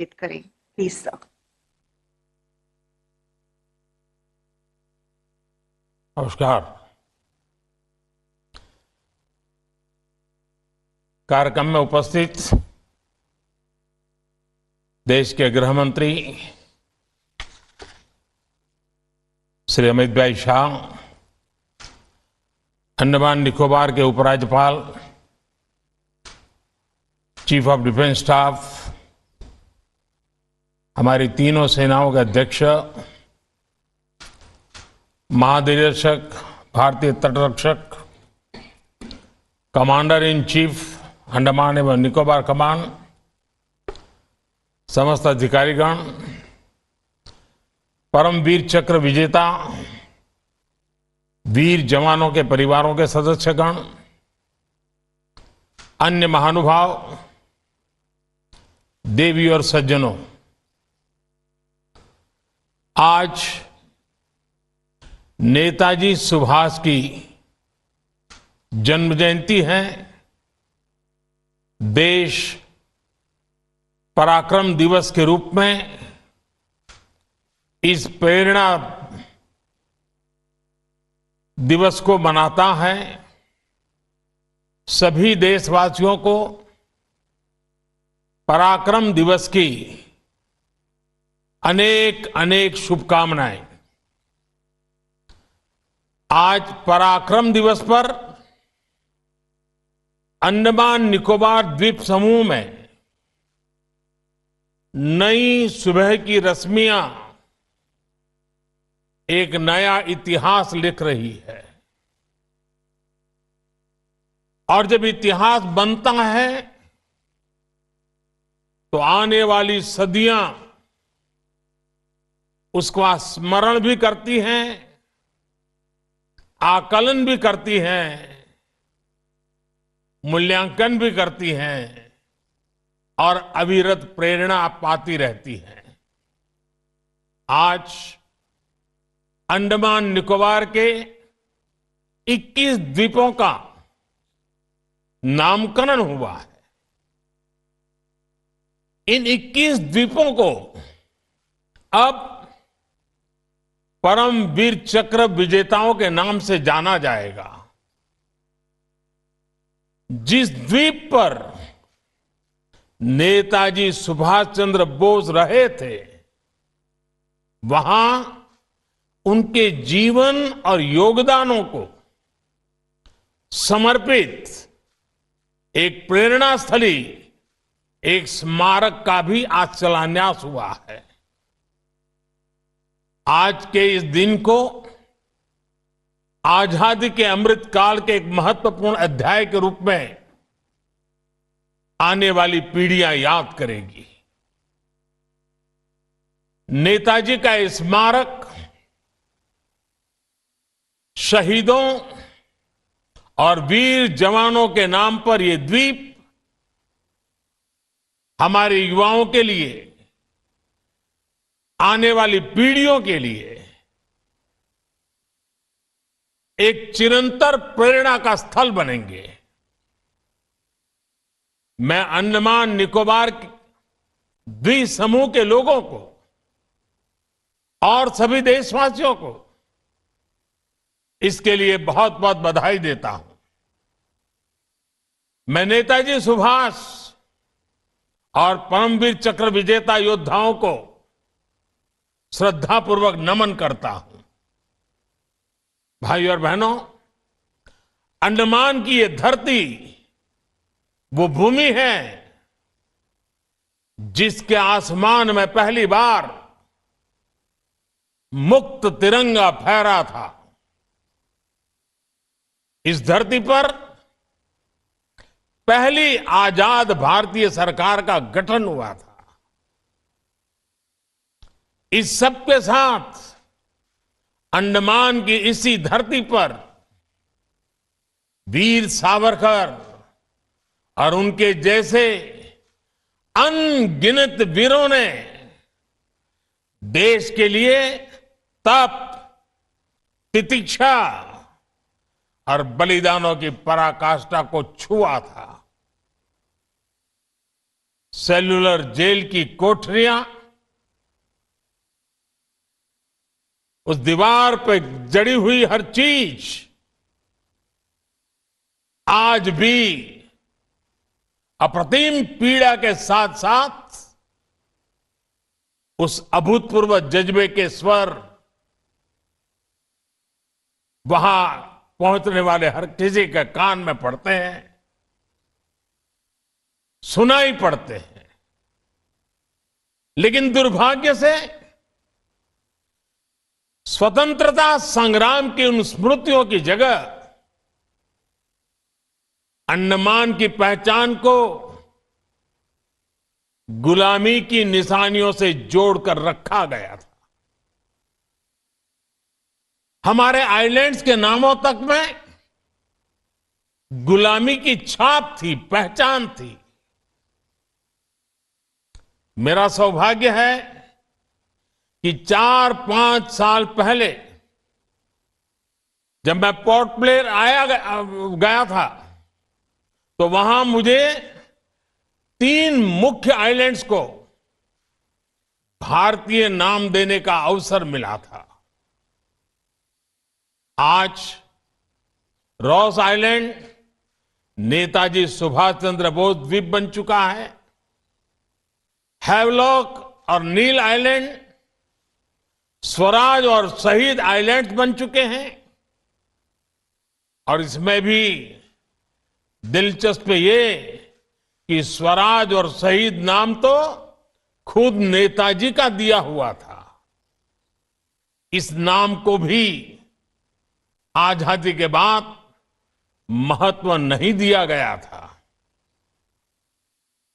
करें please sir. नमस्कार। कार्यक्रम में उपस्थित देश के गृह मंत्री श्री अमित भाई शाह, अंडमान निकोबार के उपराज्यपाल, चीफ ऑफ डिफेंस स्टाफ, हमारी तीनों सेनाओं के अध्यक्ष, महानिदेशक भारतीय तटरक्षक, कमांडर इन चीफ अंडमान एवं निकोबार कमान, समस्त अधिकारीगण, परमवीर चक्र विजेता वीर जवानों के परिवारों के सदस्यगण, अन्य महानुभाव, देवी और सज्जनों, आज नेताजी सुभाष की जन्म जयंती है। देश पराक्रम दिवस के रूप में इस प्रेरणा दिवस को मनाता है। सभी देशवासियों को पराक्रम दिवस की अनेक अनेक शुभकामनाएं। आज पराक्रम दिवस पर अंडमान निकोबार द्वीप समूह में नई सुबह की रश्मियां एक नया इतिहास लिख रही है। और जब इतिहास बनता है तो आने वाली सदियां उसका स्मरण भी करती हैं, आकलन भी करती हैं, मूल्यांकन भी करती हैं और अविरत प्रेरणा पाती रहती हैं। आज अंडमान निकोबार के 21 द्वीपों का नामकरण हुआ है। इन 21 द्वीपों को अब परमवीर चक्र विजेताओं के नाम से जाना जाएगा। जिस द्वीप पर नेताजी सुभाष चंद्र बोस रहे थे, वहां उनके जीवन और योगदानों को समर्पित एक प्रेरणा स्थली, एक स्मारक का भी आज शिलान्यास हुआ है। आज के इस दिन को आजादी के अमृत काल के एक महत्वपूर्ण अध्याय के रूप में आने वाली पीढ़ियां याद करेगी। नेताजी का स्मारक शहीदों और वीर जवानों के नाम पर यह द्वीप हमारे युवाओं के लिए, आने वाली पीढ़ियों के लिए एक चिरंतर प्रेरणा का स्थल बनेंगे। मैं अंडमान निकोबार द्वीप समूह के लोगों को और सभी देशवासियों को इसके लिए बहुत बहुत बधाई देता हूं। मैं नेताजी सुभाष और परमवीर चक्र विजेता योद्धाओं को श्रद्धापूर्वक नमन करता हूं। भाई और बहनों, अंडमान की ये धरती वो भूमि है जिसके आसमान में पहली बार मुक्त तिरंगा फहरा था। इस धरती पर पहली आजाद भारतीय सरकार का गठन हुआ था। इस सब के साथ अंडमान की इसी धरती पर वीर सावरकर और उनके जैसे अनगिनत वीरों ने देश के लिए तप, तितिक्षा और बलिदानों की पराकाष्ठा को छुआ था। सेल्युलर जेल की कोठरियां, उस दीवार पे जड़ी हुई हर चीज आज भी अप्रतिम पीड़ा के साथ साथ उस अभूतपूर्व जज्बे के स्वर वहां पहुंचने वाले हर किसी के कान में पड़ते हैं, सुनाई पड़ते हैं। लेकिन दुर्भाग्य से स्वतंत्रता संग्राम की उन स्मृतियों की जगह अंडमान की पहचान को गुलामी की निशानियों से जोड़कर रखा गया था। हमारे आइलैंड्स के नामों तक में गुलामी की छाप थी, पहचान थी। मेरा सौभाग्य है कि 4-5 साल पहले जब मैं पोर्ट ब्लेयर गया था तो वहां मुझे 3 मुख्य आइलैंड्स को भारतीय नाम देने का अवसर मिला था। आज रॉस आइलैंड नेताजी सुभाष चंद्र बोस द्वीप बन चुका है। हैवलॉक और नील आइलैंड स्वराज और शहीद आइलैंड्स बन चुके हैं। और इसमें भी दिलचस्प ये कि स्वराज और शहीद नाम तो खुद नेताजी का दिया हुआ था। इस नाम को भी आजादी के बाद महत्व नहीं दिया गया था।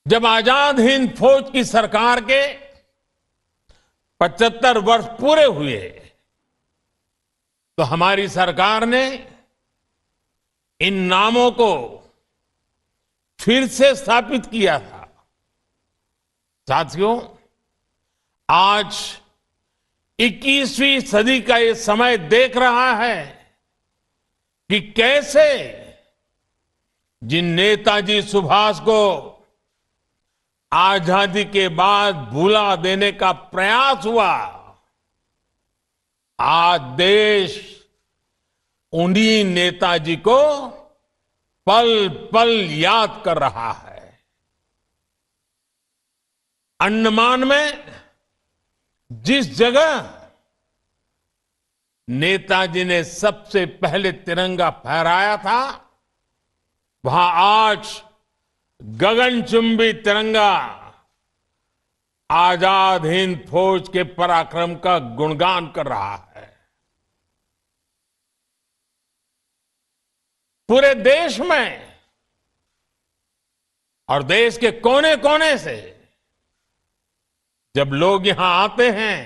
जब आजाद हिंद फौज की सरकार के 75 वर्ष पूरे हुए तो हमारी सरकार ने इन नामों को फिर से स्थापित किया था। साथियों, आज 21वीं सदी का ये समय देख रहा है कि कैसे जिन नेताजी सुभाष को आजादी के बाद भुला देने का प्रयास हुआ, आज देश उन्हीं नेताजी को पल पल याद कर रहा है। अंडमान में जिस जगह नेताजी ने सबसे पहले तिरंगा फहराया था, वहां आज गगनचुंबी तिरंगा आजाद हिंद फौज के पराक्रम का गुणगान कर रहा है। पूरे देश में और देश के कोने कोने से जब लोग यहां आते हैं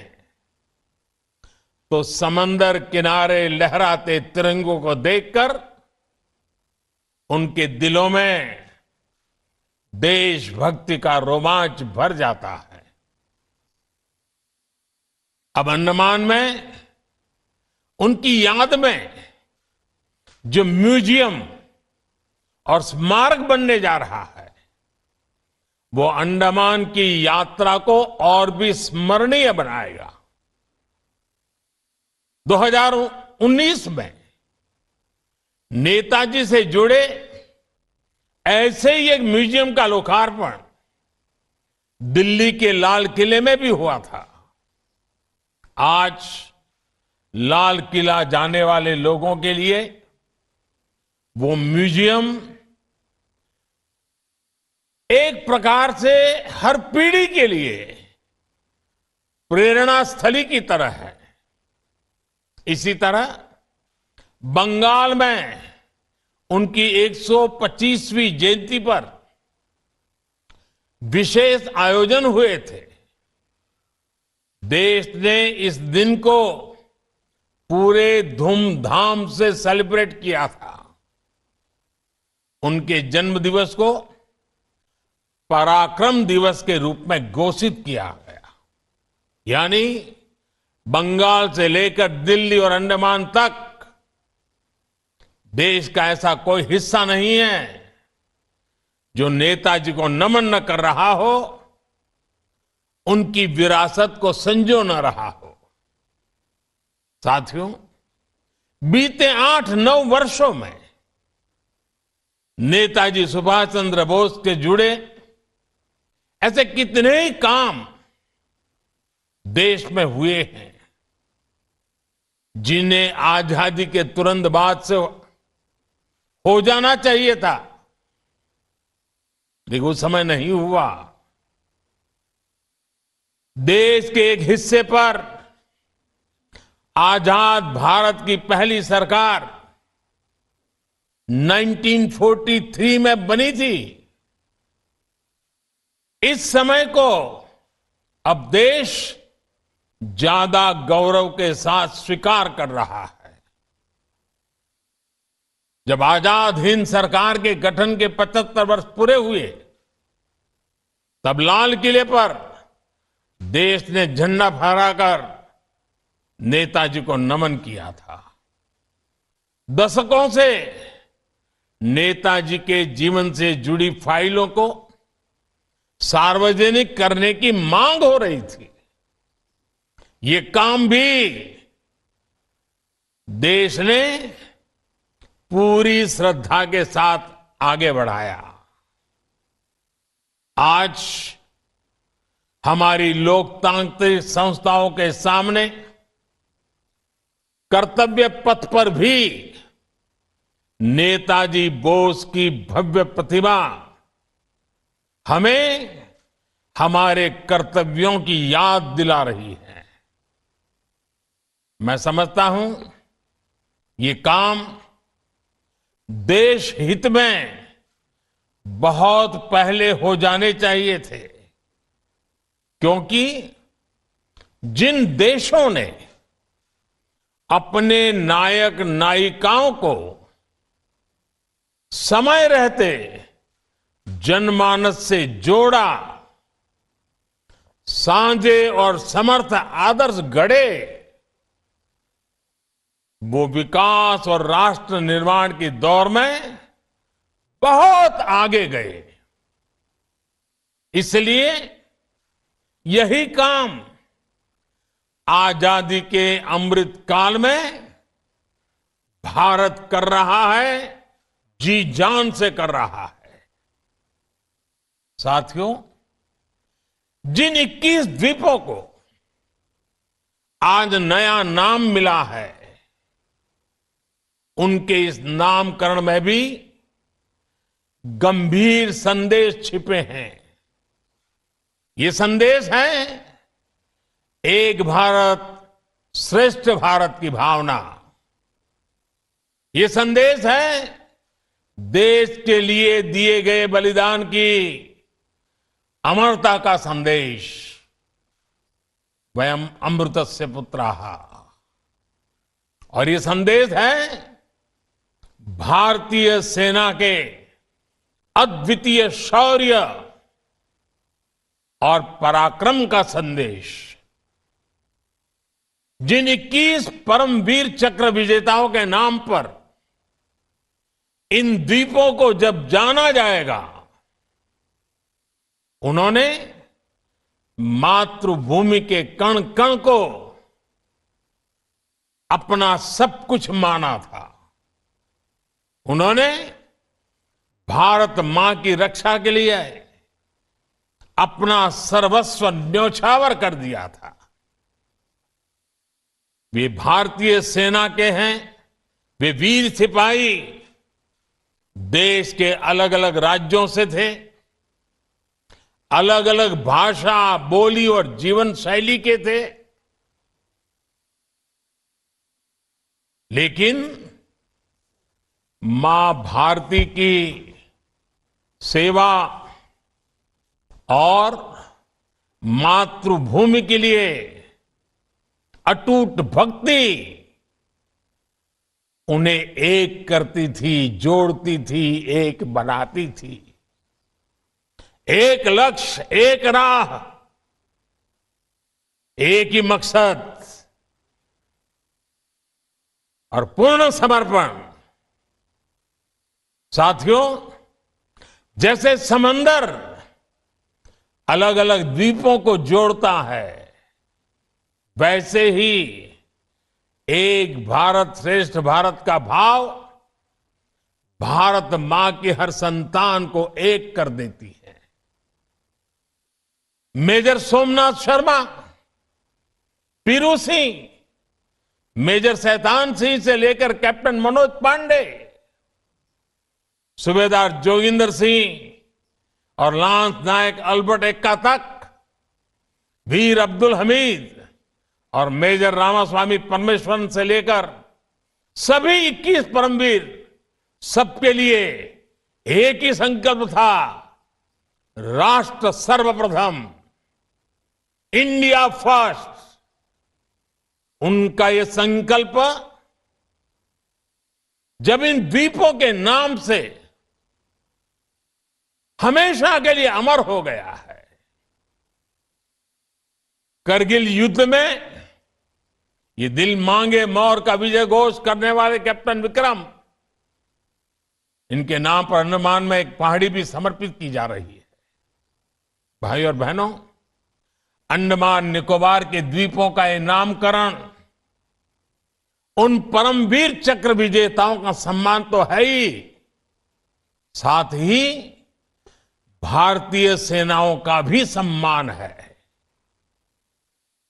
तो समंदर किनारे लहराते तिरंगों को देखकर उनके दिलों में देशभक्ति का रोमांच भर जाता है। अब अंडमान में उनकी याद में जो म्यूजियम और स्मारक बनने जा रहा है, वो अंडमान की यात्रा को और भी स्मरणीय बनाएगा। 2019 में नेताजी से जुड़े ऐसे ही एक म्यूजियम का लोकार्पण दिल्ली के लाल किले में भी हुआ था। आज लाल किला जाने वाले लोगों के लिए वो म्यूजियम एक प्रकार से हर पीढ़ी के लिए प्रेरणा स्थली की तरह है। इसी तरह बंगाल में उनकी 125वीं जयंती पर विशेष आयोजन हुए थे। देश ने इस दिन को पूरे धूमधाम से सेलिब्रेट किया था। उनके जन्म दिवस को पराक्रम दिवस के रूप में घोषित किया गया। यानी बंगाल से लेकर दिल्ली और अंडमान तक देश का ऐसा कोई हिस्सा नहीं है जो नेताजी को नमन न कर रहा हो, उनकी विरासत को संजो न रहा हो। साथियों, बीते 8-9 वर्षों में नेताजी सुभाष चंद्र बोस के जुड़े ऐसे कितने ही काम देश में हुए हैं जिन्हें आजादी के तुरंत बाद से हो जाना चाहिए था, लेकिन उस समय नहीं हुआ। देश के एक हिस्से पर आजाद भारत की पहली सरकार 1943 में बनी थी। इस समय को अब देश ज्यादा गौरव के साथ स्वीकार कर रहा है। जब आजाद हिंद सरकार के गठन के 75 वर्ष पूरे हुए, तब लाल किले पर देश ने झंडा फहराकर नेताजी को नमन किया था। दशकों से नेताजी के जीवन से जुड़ी फाइलों को सार्वजनिक करने की मांग हो रही थी। ये काम भी देश ने पूरी श्रद्धा के साथ आगे बढ़ाया। आज हमारी लोकतांत्रिक संस्थाओं के सामने कर्तव्य पथ पर भी नेताजी बोस की भव्य प्रतिमा हमें हमारे कर्तव्यों की याद दिला रही है। मैं समझता हूं ये काम देश हित में बहुत पहले हो जाने चाहिए थे, क्योंकि जिन देशों ने अपने नायक नायिकाओं को समय रहते जनमानस से जोड़ा, साझे और समर्थ आदर्श गढ़े, वो विकास और राष्ट्र निर्माण के दौर में बहुत आगे गए। इसलिए यही काम आजादी के अमृत काल में भारत कर रहा है, जी जान से कर रहा है। साथियों, जिन 21 द्वीपों को आज नया नाम मिला है, उनके इस नामकरण में भी गंभीर संदेश छिपे हैं। ये संदेश है एक भारत श्रेष्ठ भारत की भावना। ये संदेश है देश के लिए दिए गए बलिदान की अमरता का संदेश। वयम अमृतस्य पुत्राः। और ये संदेश है भारतीय सेना के अद्वितीय शौर्य और पराक्रम का संदेश। जिन 21 परमवीर चक्र विजेताओं के नाम पर इन द्वीपों को जब जाना जाएगा, उन्होंने मातृभूमि के कण कण को अपना सब कुछ माना था। उन्होंने भारत मां की रक्षा के लिए अपना सर्वस्व न्यौछावर कर दिया था। वे भारतीय सेना के हैं, वे वीर सिपाही देश के अलग अलग राज्यों से थे, अलग अलग भाषा, बोली और जीवन शैली के थे, लेकिन मां भारती की सेवा और मातृभूमि के लिए अटूट भक्ति उन्हें एक करती थी, जोड़ती थी, एक बनाती थी। एक लक्ष्य, एक राह, एक ही मकसद और पूर्ण समर्पण। साथियों, जैसे समंदर अलग अलग द्वीपों को जोड़ता है, वैसे ही एक भारत श्रेष्ठ भारत का भाव भारत मां की हर संतान को एक कर देती है। मेजर सोमनाथ शर्मा, पीरू सिंह, मेजर शैतान सिंह से लेकर कैप्टन मनोज पांडे, सूबेदार जोगिंदर सिंह और लांस नायक अल्बर्ट एक्का तक, वीर अब्दुल हमीद और मेजर रामास्वामी परमेश्वरन से लेकर सभी 21 परमवीर, सबके लिए एक ही संकल्प था, राष्ट्र सर्वप्रथम, इंडिया फर्स्ट। उनका यह संकल्प जब इन द्वीपों के नाम से हमेशा के लिए अमर हो गया है। करगिल युद्ध में ये दिल मांगे मोर का विजय घोष करने वाले कैप्टन विक्रम, इनके नाम पर अंडमान में एक पहाड़ी भी समर्पित की जा रही है। भाई और बहनों, अंडमान निकोबार के द्वीपों का यह नामकरण उन परमवीर चक्र विजेताओं का सम्मान तो है ही, साथ ही भारतीय सेनाओं का भी सम्मान है।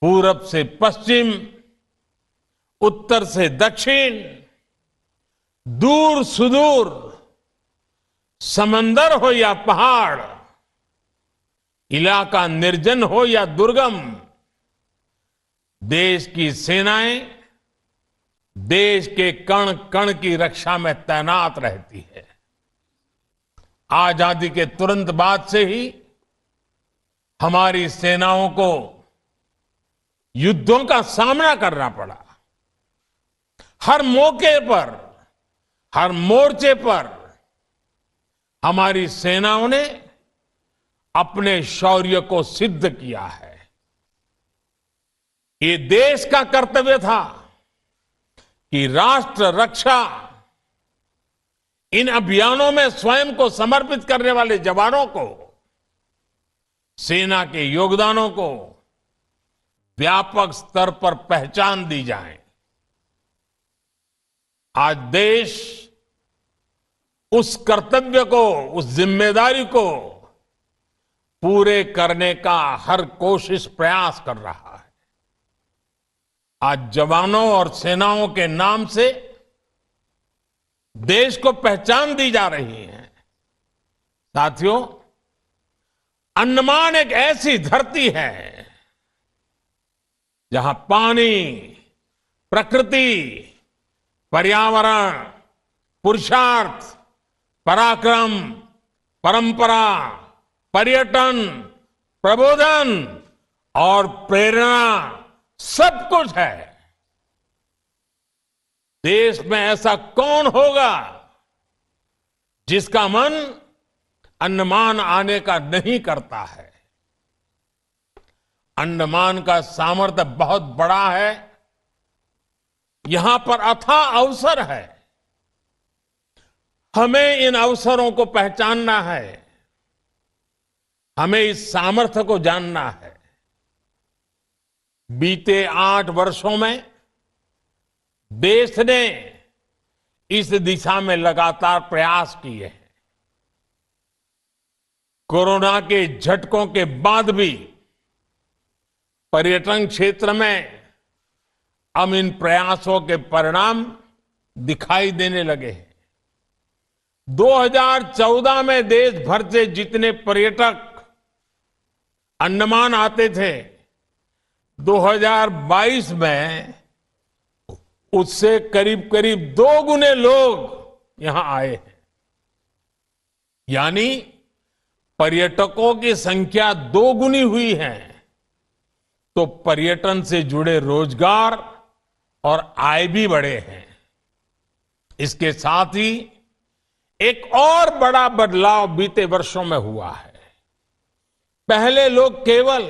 पूरब से पश्चिम, उत्तर से दक्षिण, दूर सुदूर, समंदर हो या पहाड़, इलाका निर्जन हो या दुर्गम, देश की सेनाएं देश के कण कण की रक्षा में तैनात रहती है। आजादी के तुरंत बाद से ही हमारी सेनाओं को युद्धों का सामना करना पड़ा। हर मौके पर, हर मोर्चे पर हमारी सेनाओं ने अपने शौर्य को सिद्ध किया है। ये देश का कर्तव्य था कि राष्ट्र रक्षा इन अभियानों में स्वयं को समर्पित करने वाले जवानों को, सेना के योगदानों को व्यापक स्तर पर पहचान दी जाए। आज देश उस कर्तव्य को, उस जिम्मेदारी को पूरे करने का हर कोशिश प्रयास कर रहा है। आज जवानों और सेनाओं के नाम से देश को पहचान दी जा रही है। साथियों, अंडमान एक ऐसी धरती है जहां पानी, प्रकृति, पर्यावरण, पुरुषार्थ, पराक्रम, परंपरा, पर्यटन, प्रबोधन और प्रेरणा सब कुछ है। देश में ऐसा कौन होगा जिसका मन अंडमान आने का नहीं करता है। अंडमान का सामर्थ्य बहुत बड़ा है। यहां पर अथाह अवसर है। हमें इन अवसरों को पहचानना है। हमें इस सामर्थ्य को जानना है। बीते 8 वर्षों में देश ने इस दिशा में लगातार प्रयास किए हैं। कोरोना के झटकों के बाद भी पर्यटन क्षेत्र में अब इन प्रयासों के परिणाम दिखाई देने लगे हैं। 2014 में देश भर से जितने पर्यटक अंडमान आते थे, 2022 में उससे करीब करीब 2 गुने लोग यहां आए हैं। यानी पर्यटकों की संख्या 2 गुनी हुई है, तो पर्यटन से जुड़े रोजगार और आय भी बढ़े हैं। इसके साथ ही एक और बड़ा बदलाव बीते वर्षों में हुआ है। पहले लोग केवल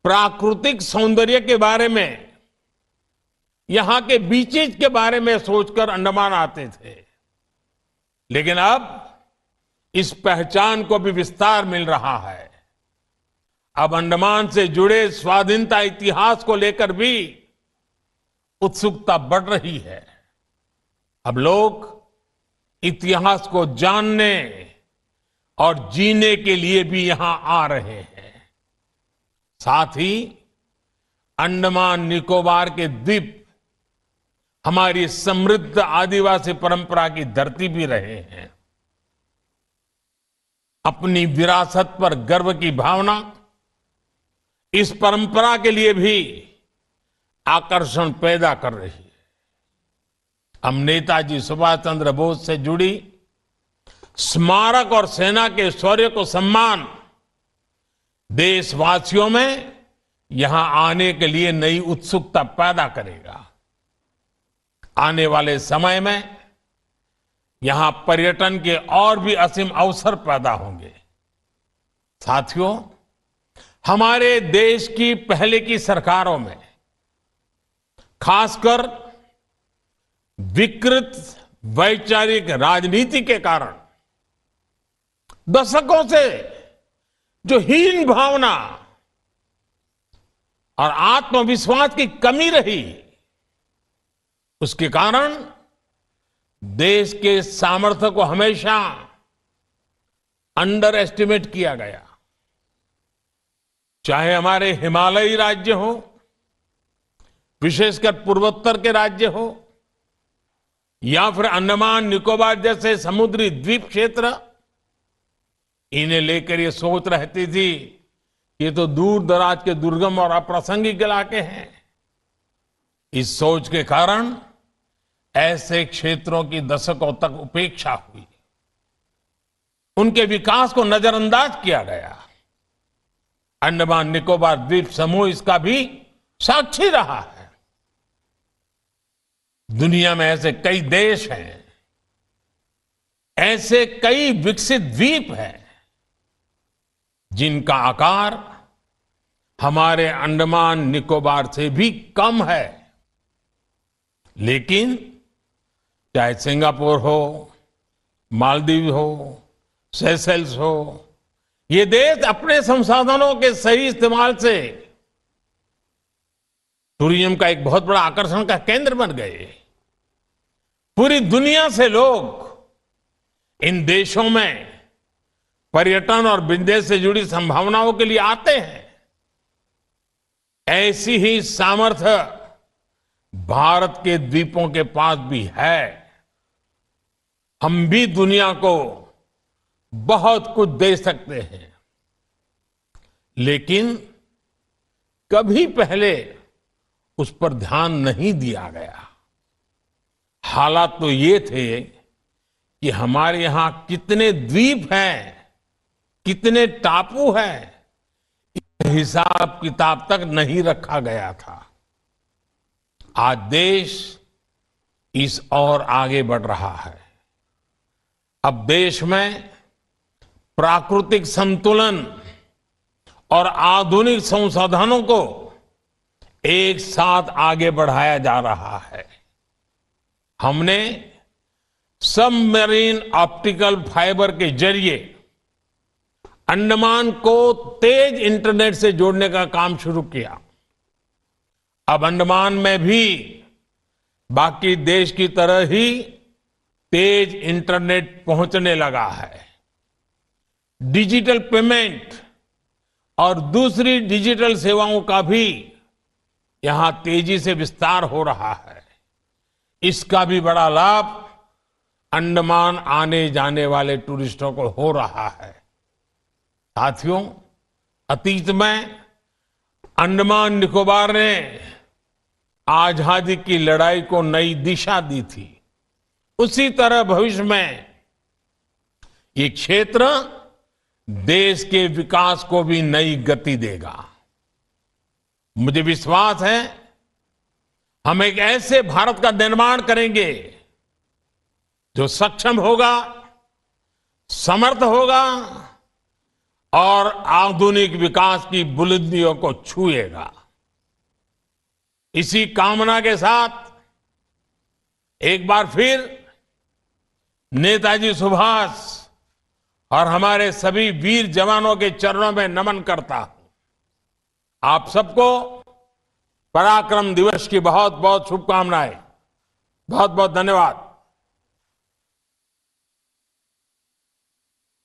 प्राकृतिक सौंदर्य के बारे में, यहां के बीचेज के बारे में सोचकर अंडमान आते थे, लेकिन अब इस पहचान को भी विस्तार मिल रहा है। अब अंडमान से जुड़े स्वाधीनता इतिहास को लेकर भी उत्सुकता बढ़ रही है। अब लोग इतिहास को जानने और जीने के लिए भी यहां आ रहे हैं। साथ ही अंडमान निकोबार के द्वीप हमारी समृद्ध आदिवासी परंपरा की धरती भी रहे हैं। अपनी विरासत पर गर्व की भावना इस परंपरा के लिए भी आकर्षण पैदा कर रही है। हम नेताजी सुभाष चंद्र बोस से जुड़ी स्मारक और सेना के शौर्य को सम्मान देशवासियों में यहां आने के लिए नई उत्सुकता पैदा करेगा। आने वाले समय में यहां पर्यटन के और भी असीम अवसर पैदा होंगे। साथियों, हमारे देश की पहले की सरकारों में खासकर विकृत वैचारिक राजनीति के कारण दशकों से जो हीन भावना और आत्मविश्वास की कमी रही, उसके कारण देश के सामर्थ्य को हमेशा अंडर एस्टिमेट किया गया। चाहे हमारे हिमालयी राज्य हो, विशेषकर पूर्वोत्तर के राज्य हो, या फिर अंडमान निकोबार जैसे समुद्री द्वीप क्षेत्र, इन्हें लेकर ये सोच रहती थी कि ये तो दूर दराज के दुर्गम और अप्रासंगिक इलाके हैं। इस सोच के कारण ऐसे क्षेत्रों की दशकों तक उपेक्षा हुई, उनके विकास को नजरअंदाज किया गया। अंडमान निकोबार द्वीप समूह इसका भी साक्षी रहा है। दुनिया में ऐसे कई देश हैं, ऐसे कई विकसित द्वीप हैं जिनका आकार हमारे अंडमान निकोबार से भी कम है, लेकिन चाहे सिंगापुर हो, मालदीव हो, सेशेल्स हो, ये देश अपने संसाधनों के सही इस्तेमाल से टूरिज्म का एक बहुत बड़ा आकर्षण का केंद्र बन गए। पूरी दुनिया से लोग इन देशों में पर्यटन और बिजनेस से जुड़ी संभावनाओं के लिए आते हैं। ऐसी ही सामर्थ्य भारत के द्वीपों के पास भी है। हम भी दुनिया को बहुत कुछ दे सकते हैं, लेकिन कभी पहले उस पर ध्यान नहीं दिया गया। हालात तो ये थे कि हमारे यहां कितने द्वीप हैं, कितने टापू हैं, हिसाब किताब तक नहीं रखा गया था। आज देश इस ओर आगे बढ़ रहा है। अब देश में प्राकृतिक संतुलन और आधुनिक संसाधनों को एक साथ आगे बढ़ाया जा रहा है। हमने सबमरीन ऑप्टिकल फाइबर के जरिए अंडमान को तेज इंटरनेट से जोड़ने का काम शुरू किया। अब अंडमान में भी बाकी देश की तरह ही तेज इंटरनेट पहुंचने लगा है। डिजिटल पेमेंट और दूसरी डिजिटल सेवाओं का भी यहां तेजी से विस्तार हो रहा है। इसका भी बड़ा लाभ अंडमान आने जाने वाले टूरिस्टों को हो रहा है। साथियों, अतीत में अंडमान निकोबार ने आजादी की लड़ाई को नई दिशा दी थी। उसी तरह भविष्य में ये क्षेत्र देश के विकास को भी नई गति देगा। मुझे विश्वास है हम एक ऐसे भारत का निर्माण करेंगे जो सक्षम होगा, समर्थ होगा और आधुनिक विकास की बुलंदियों को छुएगा। इसी कामना के साथ एक बार फिर नेताजी सुभाष और हमारे सभी वीर जवानों के चरणों में नमन करता हूं। आप सबको पराक्रम दिवस की बहुत बहुत शुभकामनाएं। बहुत बहुत धन्यवाद।